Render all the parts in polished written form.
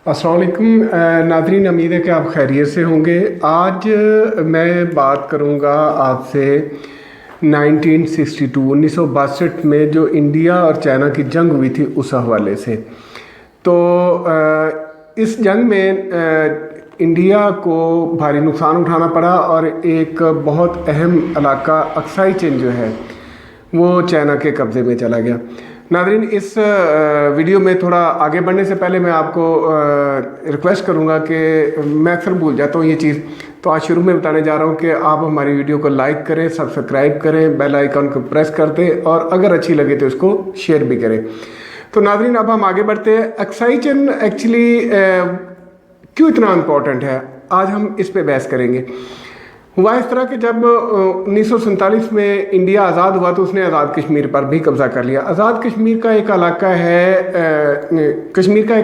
अस्सलाम वालेकुम नाज़रीन, उम्मीद है कि आप खैरियत से होंगे। आज मैं बात करूंगा आपसे 1962 में जो इंडिया और चाइना की जंग हुई थी उस हवाले से। तो इस जंग में इंडिया को भारी नुकसान उठाना पड़ा और एक बहुत अहम इलाका अक्साई चीन जो है वो चाइना के कब्ज़े में चला गया। नाज़रीन, इस वीडियो में थोड़ा आगे बढ़ने से पहले मैं आपको रिक्वेस्ट करूंगा कि मैं अक्सर भूल जाता हूँ ये चीज़, तो आज शुरू में बताने जा रहा हूँ कि आप हमारी वीडियो को लाइक करें, सब्सक्राइब करें, बेल आइकन को प्रेस कर दें और अगर अच्छी लगे तो इसको शेयर भी करें। तो नाज़रीन, अब हम आगे बढ़ते हैं। अक्साई चीन एक्चुअली क्यों इतना इम्पोर्टेंट है, आज हम इस पर बहस करेंगे। हुआ इस तरह कि जब 1947 में इंडिया आज़ाद हुआ तो उसने आज़ाद कश्मीर पर भी कब्ज़ा कर लिया। आज़ाद कश्मीर का एक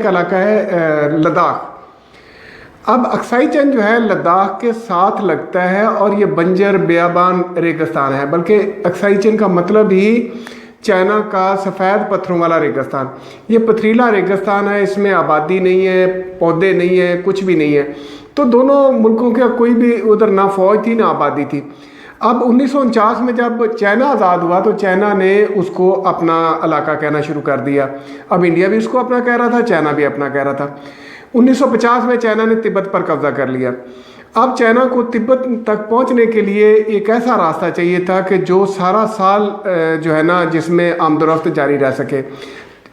इलाका है लद्दाख। अब अक्साई चीन जो है लद्दाख के साथ लगता है और ये बंजर बेयाबान रेगिस्तान है, बल्कि अक्साई चीन का मतलब ही चाइना का सफ़ेद पत्थरों वाला रेगिस्तान। ये पथरीला रेगिस्तान है, इसमें आबादी नहीं है, पौधे नहीं है, कुछ भी नहीं है। तो दोनों मुल्कों का कोई भी उधर ना फौज थी ना आबादी थी। अब 1949 में जब चाइना आज़ाद हुआ तो चाइना ने उसको अपना इलाका कहना शुरू कर दिया। अब इंडिया भी उसको अपना कह रहा था, चाइना भी अपना कह रहा था। 1950 में चाइना ने तिब्बत पर कब्जा कर लिया। अब चाइना को तिब्बत तक पहुंचने के लिए एक ऐसा रास्ता चाहिए था कि जो सारा साल जो है ना जिसमें आमदोरफ्त जारी रह सके,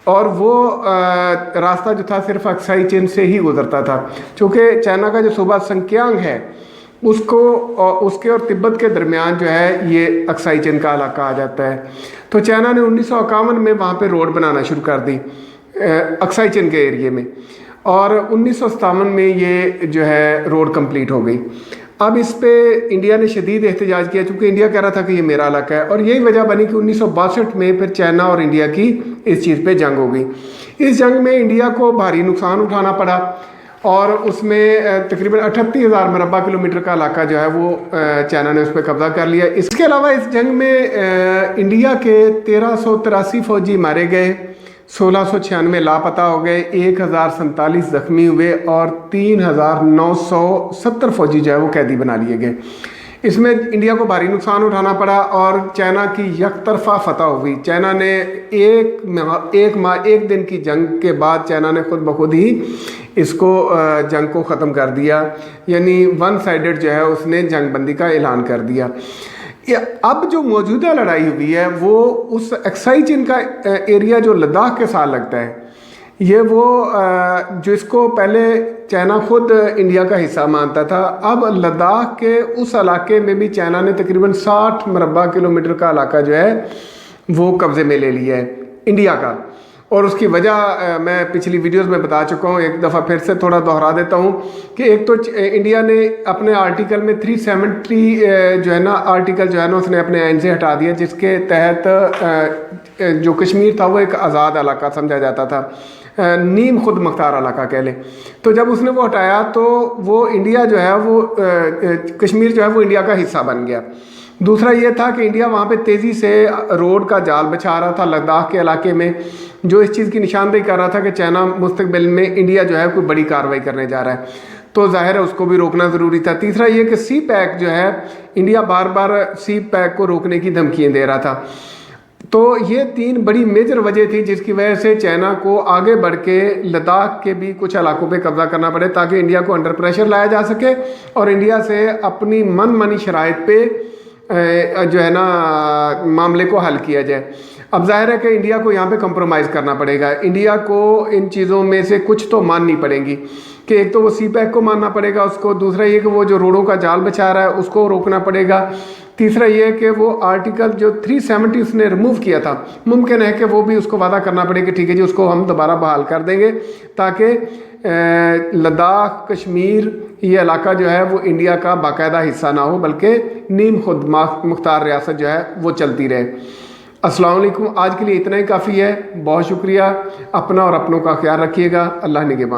और वो रास्ता जो था सिर्फ अक्साई चीन से ही गुजरता था। चूँकि चाइना का जो सूबा संक्यांग है उसके और तिब्बत के दरमियान जो है ये अक्साई चीन का इलाका आ जाता है। तो चाइना ने 1951 में वहाँ पे रोड बनाना शुरू कर दी अक्साई चीन के एरिए में, और 1957 में ये जो है रोड कंप्लीट हो गई। अब इस पे इंडिया ने शदीद एहतजाज किया, चूँकि इंडिया कह रहा था कि ये मेरा इलाका है, और यही वजह बनी कि 1962 में फिर चाइना और इंडिया की इस चीज़ पे जंग हो गई। इस जंग में इंडिया को भारी नुकसान उठाना पड़ा और उसमें तकरीबन 38,000 मरबा किलोमीटर का इलाका जो है वो चाइना ने उस पर कब्जा कर लिया। इसके अलावा इस जंग में इंडिया के 1383 फौजी मारे गए, 1696 लापता हो गए, 1047 जख्मी हुए और 3970 फौजी जो है वो कैदी बना लिए गए। इसमें इंडिया को भारी नुकसान उठाना पड़ा और चाइना की यकतरफा फतह हो गई। चाइना ने एक दिन की जंग के बाद चाइना ने खुद ब खुद ही इसको जंग को ख़त्म कर दिया, यानी वन साइडेड जो है उसने जंग बंदी का ऐलान कर दिया। अब जो मौजूदा लड़ाई हुई है वो उस अक्साई चीन का एरिया जो लद्दाख के साथ लगता है, ये वो जो इसको पहले चाइना खुद इंडिया का हिस्सा मानता था, अब लद्दाख के उस इलाके में भी चाइना ने तकरीबन 60 मरबा किलोमीटर का इलाका जो है वो कब्ज़े में ले लिया है इंडिया का। और उसकी वजह मैं पिछली वीडियोस में बता चुका हूँ, एक दफ़ा फिर से थोड़ा दोहरा देता हूँ कि एक तो इंडिया ने अपने आर्टिकल में 370 जो है ना आर्टिकल जो है ना उसने अपने आइन से हटा दिया, जिसके तहत जो कश्मीर था वो एक आज़ाद इलाका समझा जाता था, नीम खुद मुख्तार इलाका कह लें। तो जब उसने वो हटाया तो वो इंडिया जो है वो कश्मीर जो है वो इंडिया का हिस्सा बन गया। दूसरा ये था कि इंडिया वहाँ पे तेज़ी से रोड का जाल बिछा रहा था लद्दाख के इलाके में, जो इस चीज़ की निशानदेही कर रहा था कि चाइना मुस्तकबिल में इंडिया जो है कोई बड़ी कार्रवाई करने जा रहा है, तो जाहिर है उसको भी रोकना ज़रूरी था। तीसरा ये कि सी पैक जो है इंडिया बार बार सी पैक को रोकने की धमकियाँ दे रहा था। तो ये 3 बड़ी मेजर वजह थी जिसकी वजह से चाइना को आगे बढ़ के लद्दाख के भी कुछ इलाकों पे कब्जा करना पड़े, ताकि इंडिया को अंडर प्रेशर लाया जा सके और इंडिया से अपनी मनमानी शराइत पे जो है ना मामले को हल किया जाए। अब जाहिर है कि इंडिया को यहाँ पे कंप्रोमाइज़ करना पड़ेगा। इंडिया को इन चीज़ों में से कुछ तो माननी पड़ेगी कि एक तो वो सी पैक को मानना पड़ेगा उसको, दूसरा ये कि वो जो रोडों का जाल बिछा रहा है उसको रोकना पड़ेगा, तीसरा ये कि वो आर्टिकल जो 370 उसने रिमूव किया था, मुमकिन है कि वो भी उसको वादा करना पड़े कि ठीक है जी उसको हम दोबारा बहाल कर देंगे, ताकि लद्दाख कश्मीर ये इलाका जो है वो इंडिया का बाकायदा हिस्सा ना हो, बल्कि नीम खुद मुख्तार रियासत जो है वो चलती रहे। अस्सलाम वालेकुम, आज के लिए इतना ही काफ़ी है। बहुत शुक्रिया। अपना और अपनों का ख्याल रखिएगा। अल्लाह निगहबान।